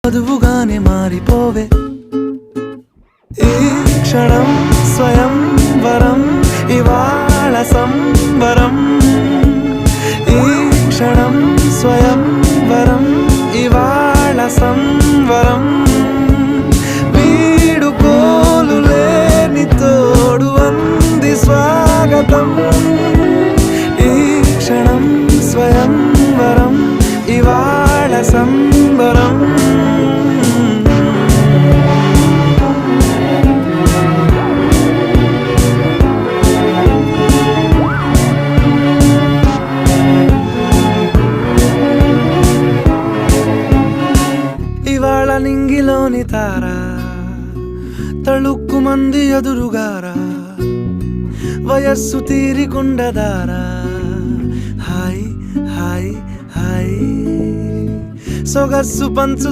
వధువుగానే మారిపోవే ఈ క్షణం స్వయం వరం ఇవాళ సంబరం ఈ క్షణం స్వయం వరం ఇవాళ సంవరం వీడుకోలు లేని తోడు అంది స్వాగతం ఈ క్షణం స్వయం వరం ఇవాళ సంబరం ఇవాళ నింగిలోని తారా తళుక్కు మంది ఎదురుగారా వయస్సు తీరికుండదారా హాయ్ హాయ్ హాయ్ సొగస్సు పంచు